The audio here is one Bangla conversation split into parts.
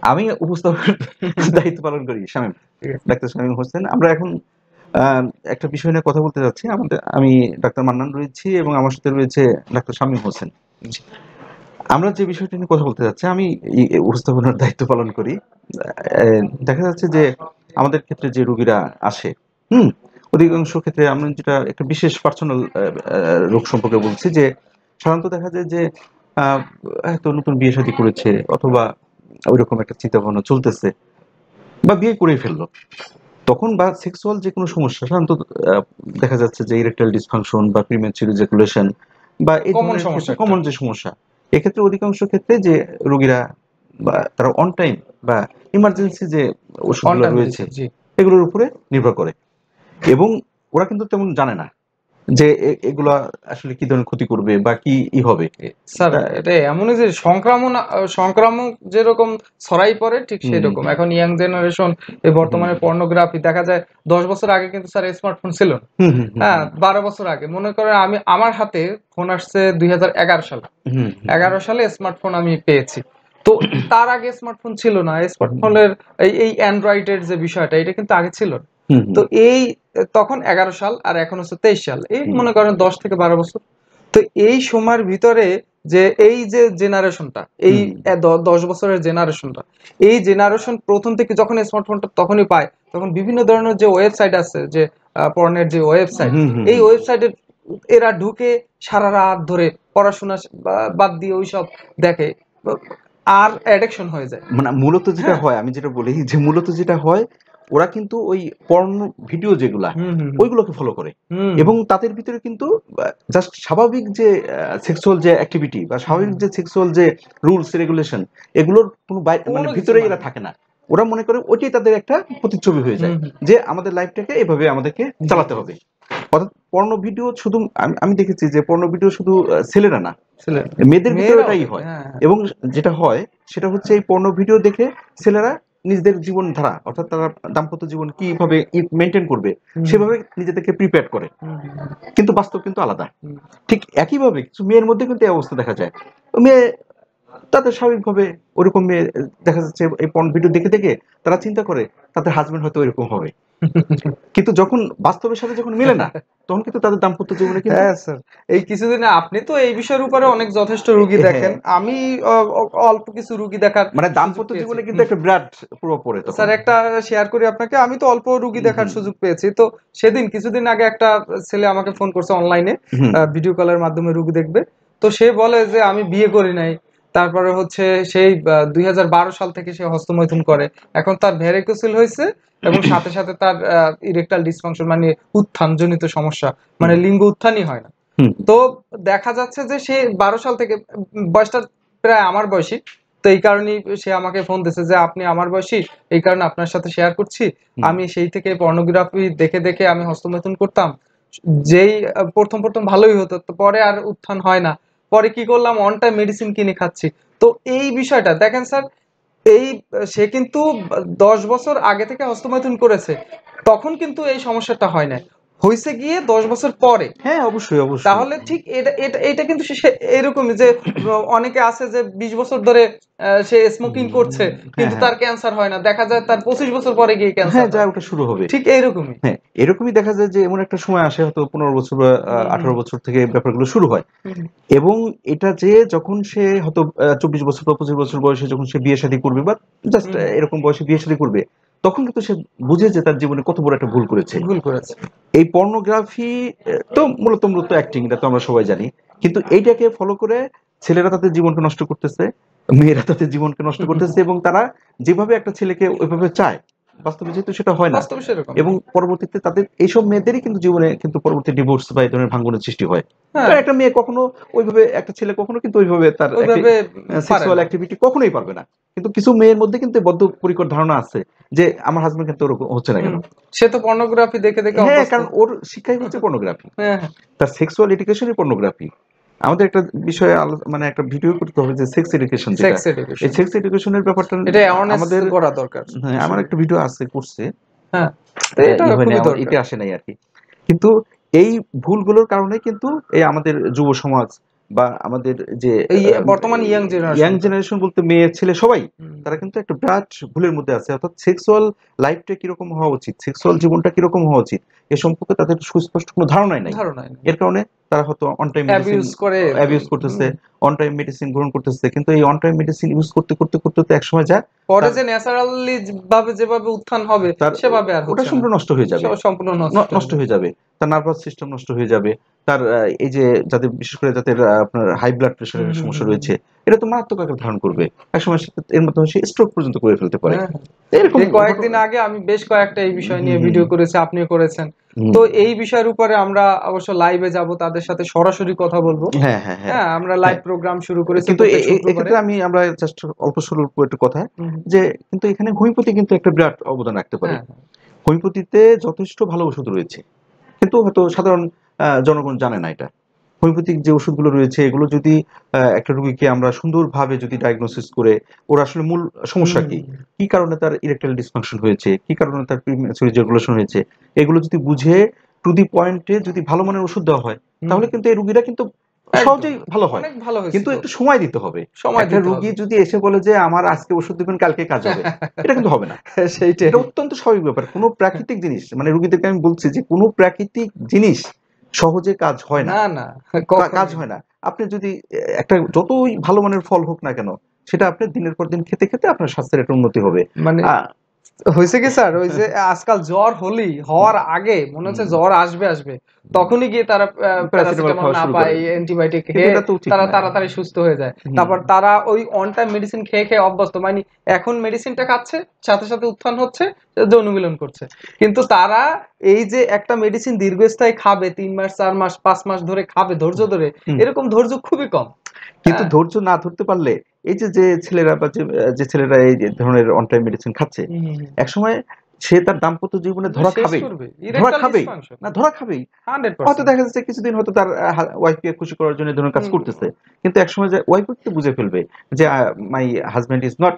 আমি উপস্থাপকের দায়িত্ব পালন করি শামীম, ডাক্তার শামীম হোসেন। আমরা এখন একটা বিষয় নিয়ে কথা বলতে যাচ্ছি। আমি ডাক্তার মান্নান রয়েছি এবং আমার সাথে রয়েছে ডাক্তার শামীম হোসেন। আমরা যে বিষয়টা নিয়ে কথা বলতে যাচ্ছি, আমি এই উপস্থাপনার দায়িত্ব পালন করি। দেখা যাচ্ছে যে আমাদের ক্ষেত্রে যে রোগীরা আসে, হুম, অধিকাংশ ক্ষেত্রে আমরা যেটা একটা বিশেষ পার্সোনাল রোগ সম্পর্কে বলছি, যে সাধারণত দেখা যায় যে আহ, হয়তো নতুন বিয়ে শাদী করেছে, অথবা ওইরকম একটা চিন্তা ভাবনা চলতেছে, বা বিয়ে করেই ফেললো, তখন বা সেক্সুয়াল যে কোনো সমস্যা সাধারণত আহ, দেখা যাচ্ছে যে ইরেকটাইল ডিসফাংশন বা প্রিম্যাচুর ইজাকুলেশন বা এই কমন ধরনের সমস্যা ক্ষেত্রে একটা। কমন যে সমস্যা, এক্ষেত্রে অধিকাংশ ক্ষেত্রে যে রোগীরা বা তারা অন টাইম বা ইমার্জেন্সি যে অন ওষুধগুলো টাইম রয়েছে মেডিসিন, জি। এগুলোর উপরে নির্ভর করে, এবং ওরা কিন্তু তেমন জানে না যে এগুলা আসলে কি ধরনের ক্ষতি করবে বা কি হবে। স্যার তা এটা এমনই যে সংক্রামক যেরকম ছড়াই পড়ে ঠিক হুম হুম সেরকম এখন ইয়াং জেনারেশন এই হুম বর্তমানে পর্নোগ্রাফি দেখা যায়। 10 বছর আগে কিন্তু স্যার স্মার্টফোন ছিল না। হুম হুম হুম হ্যাঁ, 12 বছর আগে মনে করেন আমার হাতে ফোন আসছে 2011 সালে। হুম হুম 11 সালে স্মার্টফোন আমি পেয়েছি। তো তার আগে স্মার্টফোন ছিল না। হুম স্মার্টফোনের এই অ্যান্ড্রয়েডের যে বিষয়টা এটা কিন্তু আগে ছিল না। হুম হুম তো এই তখন 11 সাল আর এখন হচ্ছে 23 সাল, এই হুম মনে করেন 10 থেকে 12 বছর। তো এই সময়ের ভিতরে যে এই যে জেনারেশনটা, এই হুম 10 বছরের জেনারেশনটা, এই জেনারেশন প্রথম থেকে যখন স্মার্টফোনটা তখনই পায়, তখন বিভিন্ন ধরনের যে ওয়েবসাইট আছে, যে পর্নের যে ওয়েবসাইট, হুম হুম এই হুম ওয়েবসাইটে এরা ঢুকে সারা রাত ধরে পড়াশোনা বাদ দিয়ে ওইসব দেখে, আর অ্যাডিকশন হয়ে যায়। মানে মূলত যেটা হ্যাঁ। হয়, আমি যেটা বলি যে মূলত যেটা হয়, ওরা কিন্তু ওই পর্ন ভিডিও যেগুলা হুম হুম ওইগুলোকে ফলো করে, হুম এবং তাদের ভিতরে কিন্তু জাস্ট স্বাভাবিক যে সেক্সুয়াল যে অ্যাক্টিভিটি বা হুম স্বাভাবিক যে সেক্সুয়াল যে রুলস রেগুলেশন, এগুলোর কোনো মানে কোনো কিছু ভিতরে নাই। এরা থাকে না। ওরা মনে করে ওইটাই তাদের একটা প্রতিচ্ছবি হয়ে হুম যায়, হুম যে আমাদের লাইফটাকে এভাবে আমাদেরকে জি চালাতে জি হবে। অর্থাৎ পর্ন ভিডিও শুধু আমি দেখেছি যে পর্ন ভিডিও শুধু ছেলেরা না, ছিলেন, মেয়েদের ভিতরে মেয়েরাও এটাই দেখে। হয়। হ্যাঁ হ্যাঁ। এবং যেটা হয় সেটা হচ্ছে এই পর্নো ভিডিও দেখে ছেলেরা নিজেদের জীবনধারা, অর্থাৎ তারা দাম্পত্য জীবন কিভাবে মেনটেন করবে হুম সেভাবে নিজেদেরকে প্রিপেয়ার করে, হুম হুম কিন্তু বাস্তব কিন্তু আলাদা। হুম ঠিক একইভাবে কিছু মেয়ের মধ্যে কিন্তু এই অবস্থা দেখা যায়। মেয়ে তাদের স্বাভাবিকভাবে ওরকম মেয়ে দেখা যাচ্ছে এই পর্ন ভিডিও দেখে দেখে তারা চিন্তা করে তাদের হাজবেন্ড হয়তো এরকম হবে, কিন্তু যখন বাস্তবের সাথে যখন মিলে না, তখন কিন্তু তাদের দাম্পত্য জীবনে কিন্তু হ্যাঁ স্যার, এই কিছুদিনে আপনি তো এই বিষয়ের উপরে অনেক যথেষ্ট রুগী দেখেন। হ্যাঁ, আমি অল্প কিছু রুগী দেখার মানে সুযোগ দাম্পত্য পেয়েছি। জীবনে কিন্তু একটা বিরাট প্রভাব পড়ে তখন। স্যার একটা শেয়ার করি আপনাকে, আমি তো অল্প রুগী হুম দেখার হুম সুযোগ পেয়েছি। তো সেদিন কিছুদিন আগে একটা ছেলে আমাকে ফোন করছে অনলাইনে, হুম ভিডিও কলের মাধ্যমে রুগী দেখবে। তো সে বলে যে আমি বিয়ে করি নাই, তারপরে হচ্ছে সেই 2012 সাল থেকে সে হস্তমৈথুন করে। এখন তার ভ্যারিকোসিল হয়েছে এবং সাথে সাথে তার ইরেকটাইল ডিসফাংশন, মানে উত্থানজনিত সমস্যা, মানে হুম লিঙ্গ উত্থানই হয় না। হুম তো দেখা যাচ্ছে যে সে 12 সাল থেকে, বয়সটা প্রায় আমার বয়সী। তো এই কারণেই সে আমাকে ফোন দিছে যে আপনি আমার বয়সী, এই কারণে আপনার সাথে শেয়ার করছি। হুম আমি সেই থেকে পর্নোগ্রাফি দেখে দেখে আমি হস্তমৈথুন করতাম। যেই প্রথম প্রথম ভালোই হতো, তো পরে আর উত্থান হয় না। পরে কি করলাম, অন টাইম মেডিসিন কিনে খাচ্ছি। তো এই বিষয়টা দেখেন স্যার, এই সে কিন্তু 10 বছর আগে থেকে হস্তমৈথুন করেছে, তখন কিন্তু এই সমস্যাটা হয় না, হয়েছে গিয়ে 10 বছর পরে। হ্যাঁ, অবশ্যই অবশ্যই। তাহলে ঠিক এটা এটা এটা কিন্তু এরকমই যে অনেকে আছে যে 20 বছর ধরে সে স্মোকিং করছে, হ্যাঁ কিন্তু হ্যাঁ তার ক্যান্সার হয় না, দেখা যায় তার 25 বছর পরে গিয়ে হ্যাঁ, ক্যান্সার যা হয়। ওটা শুরু হবে। ঠিক এইরকমই। হ্যাঁ, এরকমই দেখা যায় যে এমন একটা সময় আসে, হয়তো 15 বছর বা হুম হুম 18 বছর থেকে ব্যাপারগুলো শুরু হয়। হুম এবং এটা যে যখন সে হয়তো 24 বছর বা 25 বছর বয়সে যখন সে বিয়ে শাদী করবে, বা জাস্ট হুম এরকম বয়সে বিয়ে শাদী করবে, তখন কিন্তু সে বুঝে যে তার জীবনে কত বড় একটা ভুল করেছে। ভুল করেছে। এই পর্নোগ্রাফি তো মূলত অ্যাক্টিং, এটা তো আমরা সবাই জানি, কিন্তু এইটাকে ফলো করে ছেলেরা তাদের জীবনকে নষ্ট করতেছে, মেয়েরা তাদের জীবনকে নষ্ট করতেছে, এবং তারা যেভাবে একটা ছেলেকে ওইভাবে চায়, বাস্তবে যেহেতু সেটা হয় না, বাস্তবে সেরকম। এবং পরবর্তীতে তাদের এইসব মেয়েদেরই কিন্তু জীবনে কিন্তু পরবর্তী ডিভোর্স বা এই ধরনের ভাঙ্গনের সৃষ্টি হয়। হ্যাঁ, কারণ একটা মেয়ে কখনো ওইভাবে, একটা ছেলে কখনো কিন্তু ওইভাবে তার ওইভাবে পারে সেক্সুয়াল না। অ্যাক্টিভিটি কখনোই পারবে না। কিন্তু কিছু মেয়ের মধ্যে কিন্তু বদ্ধপরিকর ধারণা আছে যে আমার হাজবেন্ড কিন্তু ওরকম হচ্ছে না কেন। হুম, সে তো পর্নোগ্রাফি দেখে দেখে হ্যাঁ, অভ্যস্ত। কারণ ওর শিক্ষাই হচ্ছে পর্নোগ্রাফি, হ্যাঁ হ্যাঁ। তার সেক্সুয়াল এডুকেশনই পর্নোগ্রাফি। আমাদের একটা বিষয়ে মানে একটা ভিডিও করতে হবে যে সেক্স এডুকেশন যেটা, সেক্স এই এডুকেশন, সেক্স এডুকেশনের ব্যাপারটা এটা অ্যাওয়ারনেস আমাদের, করা দরকার হ্যাঁ, আমার আসলে। একটা ভিডিও আছে, করছে, হ্যাঁ, তো এটা ই হয় নাই, খুবই আমার দরকার। ইতে আসে নাই আর কি। কিন্তু এই ভুলগুলোর কারণে কিন্তু এই আমাদের যুব সমাজ বা আমাদের যে এই বর্তমান ইয়াং ইয়াং জেনারেশন জেনারেশন বলতে মেয়ে ছেলে সবাই, তারা কিন্তু একটা বিরাট ভুলের মধ্যে আছে। অর্থাৎ সেক্সুয়াল লাইফটা কিরকম হওয়া উচিত, সেক্সুয়াল জীবনটা কিরকম হওয়া উচিত এ সম্পর্কে তাদের সুস্পষ্ট কোনো ধারণাই নাই। এর কারণে তারা হয়তো অন টাইম মেডিসিন অ্যাবিউজ করতেছে, অন টাইম মেডিসিন গ্রহণ করতেছে, কিন্তু এই অন টাইম মেডিসিন ইউজ করতে করতে করতে তো একসময় যায় পরে যে ন্যাচারালি ভাবে যেভাবে উত্থান হবে তার সেভাবে আর ওটা হচ্ছে না, সম্পূর্ণ নষ্ট হয়ে যাবে, সম্পূর্ণ নষ্ট হয়ে যাবে। তার নার্ভাস সিস্টেম নষ্ট হয়ে যাবে। তার এই যে যাদের বিশেষ করে যাদের আপনার হাই ব্লাড প্রেশারের সমস্যা রয়েছে, এটা তো মারাত্মক আকার ধারণ করবে। একসময় এর মাধ্যমে সে স্ট্রোক পর্যন্ত করে ফেলতে পারে। এরকম কয়েকদিন আগে আমি বেশ কয়েকটা এই বিষয় নিয়ে ভিডিও করেছি, আপনিও করেছেন। তো এই বিষয়ের উপরে আমরা অবশ্য লাইভে যাব, তাদের সাথে সরাসরি কথা বলবো। হ্যাঁ হ্যাঁ হ্যাঁ, আমরা লাইভ প্রোগ্রাম শুরু করেছি। কিন্তু এক্ষেত্রে আমরা জাস্ট অল্প স্বল্প একটু কথা, যে কিন্তু এখানে হোমিওপ্যাথি কিন্তু একটা বিরাট অবদান রাখতে পারে। হোমিওপ্যাথিতে যথেষ্ট ভালো ওষুধ রয়েছে, কিন্তু হয়তো সাধারণ জনগণ জানে না এটা। হোমিওপ্যাথিক যে ওষুধগুলো রয়েছে এগুলো যদি একটা রোগীকে আমরা সুন্দরভাবে যদি ডায়াগনোসিস করে ওর আসলে মূল সমস্যা কি, কি কারণে তার ইরেকটাইল ডিসফাংশন হয়েছে, কি কারণে তার প্রিম্যাচুরি ইজাকুলেশন হয়েছে, এগুলো যদি বুঝে টু দি পয়েন্টে যদি ভালো মানের ওষুধ দেওয়া হয়, তাহলে কিন্তু এই রোগীরা কিন্তু সহজেই ভালো হয়। কিন্তু একটু সময় দিতে হবে। একটা রোগী যদি এসে বলে যে আমার আজকে ওষুধ দিবেন কালকে কাজ হবে, এটা কিন্তু হবে না। এটা অত্যন্ত স্বাভাবিক ব্যাপার। কোনো প্রাকৃতিক জিনিস, মানে রোগীদেরকে আমি বলছি যে কোনো প্রাকৃতিক জিনিস সহজে কাজ হয় না, কাজ হয় না। আপনি যদি একটা যতই ভালো মানের ফল হোক না কেন, সেটা আপনি দিনের পর দিন খেতে খেতে আপনার স্বাস্থ্যের একটা উন্নতি হবে। মানে হয়েছে কি স্যার, ওই যে আজকাল জ্বর হওয়ার আগে মনে হচ্ছে জ্বর আসবে, তখনই গিয়ে তারা প্যারাসিটামল না পায়, অ্যান্টিবায়োটিক খেয়ে তারা তাড়াতাড়ি সুস্থ হয়ে যায়। তারপর তারা ওই অন টাইম মেডিসিন খেয়ে খেয়ে অভ্যস্ত, মানে এখন মেডিসিনটা খাচ্ছে, সাথে সাথে উত্থান হচ্ছে, যৌন মিলন করছে। কিন্তু তারা এই যে একটা মেডিসিন দীর্ঘস্থায়ী খাবে, 3 মাস 4 মাস 5 মাস ধরে খাবে ধৈর্য ধরে, এরকম ধৈর্য খুবই কম। কিন্তু ধৈর্য না ধরতে পারলে এই যে ছেলেরা বা যে ছেলেরা এই ধরনের অন টাইম মেডিসিন খাচ্ছে, একসময় সে তার দাম্পত্য জীবনে ধরা খাবেই, হয়তো দেখা যাচ্ছে কিছুদিন হয়তো তার ওয়াইফকে খুশি করার জন্য ধরনের কাজ করতেছে, কিন্তু একসময় যে ওয়াইফ তো বুঝে ফেলবে যে my husband is not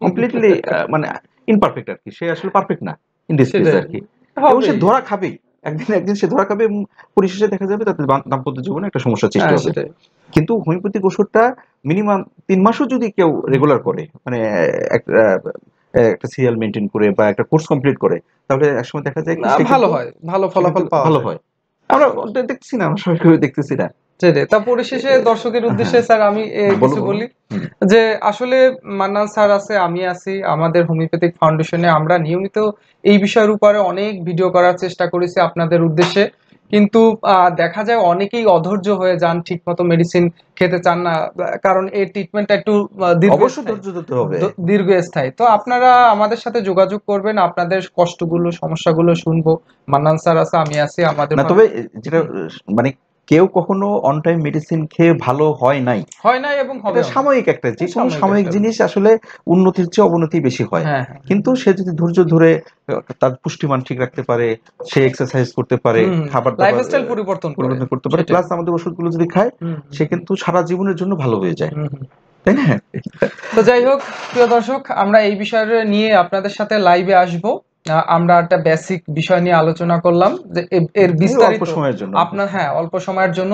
completely মানে ইমপারফেক্ট আর কি, সে আসলে পারফেক্ট না ইন দিস কেস আর কি, এবং সে ধরা খাবেই, একদিন সে ধরা খাবে এবং পরিশেষে দেখা যাবে তাদের দাম্পত্য জীবনে একটা সমস্যা সৃষ্টি হবে। কিন্তু হোমিওপ্যাথিক ওষুধটা মিনিমাম 3 মাসও যদি কেউ রেগুলার করে, মানে একটা সিরিয়াল মেনটেন করে বা একটা কোর্স কমপ্লিট করে, তাহলে একসময় দেখা যায় ভালো হয়, ভালো ফলাফল ভালো হয়। আমরা দেখছি না, আমরা সবাই দেখতেছি না। তা পরিশেষে দর্শকের উদ্দেশ্যে স্যার আমি কিছু বলি, যে আসলে মান্নান স্যার আছে, আমি আছি, আমাদের হোমিওপ্যাথিক ফাউন্ডেশনে আমরা নিয়মিত এই বিষয়ের উপরে অনেক ভিডিও করার চেষ্টা করেছি আপনাদের উদ্দেশ্যে, কিন্তু দেখা যায় অনেকেই অধৈর্য হয়ে যান, ঠিক মতো মেডিসিন খেতে চান না, কারণ এই ট্রিটমেন্টটা একটু দীর্ঘস্থায়ী। তো আপনারা আমাদের সাথে যোগাযোগ করবেন, আপনাদের কষ্টগুলো সমস্যাগুলো শুনবো। মান্নান স্যার আছে, আমি আছি, আমাদের তবে যেটা মানে কেউ কখনো অন টাইম মেডিসিন খেয়ে ভালো হয় নাই এবং হবে সাময়িক একটা, যে কোনো সাময়িক জিনিস আসলে উন্নতির চেয়ে অবনতি বেশি হয়। কিন্তু সে যদি ধৈর্য ধরে তার পুষ্টিমান ঠিক রাখতে পারে, সে এক্সারসাইজ করতে পারে, খাবার লাইফস্টাইল পরিবর্তন করতে পারে, প্লাস আমাদের ওষুধগুলো যদি খায়, সে কিন্তু সারা জীবনের জন্য ভালো হয়ে যায়, তাই না? তো যাই হোক প্রিয় দর্শক, আমরা এই বিষয় নিয়ে আপনাদের সাথে লাইভে আসবো। আমরা একটা বেসিক বিষয় নিয়ে আলোচনা করলাম, যে এর বিস্তারিত আপনার অল্প সময়ের জন্য,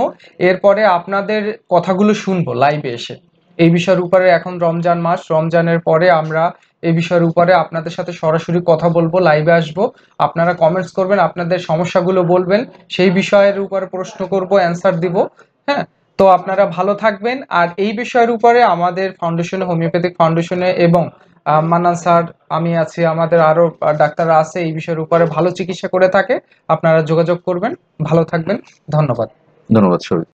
এরপরে আপনাদের কথাগুলো শুনবো লাইভে এসে এই বিষয়ের উপরে। এখন রমজান মাস, রমজানের পরে আমরা এই বিষয়ের উপরে আপনাদের সাথে সরাসরি কথা বলবো, লাইভে আসবো, আপনারা কমেন্টস করবেন, আপনাদের সমস্যাগুলো বলবেন, সেই বিষয়ের উপরে প্রশ্ন করব, অ্যান্সার দিব। তো আপনারা ভালো থাকবেন। আর এই বিষয়ের উপরে আমাদের ফাউন্ডেশনে, হোমিওপ্যাথিক ফাউন্ডেশনে এবং মান্নান স্যার, আমি আছি, আমাদের আরো ডাক্তাররা আছে, এই বিষয়ের উপরে ভালো চিকিৎসা করে থাকে। আপনারা যোগাযোগ করবেন। ভালো থাকবেন। ধন্যবাদ। ধন্যবাদ সবাই।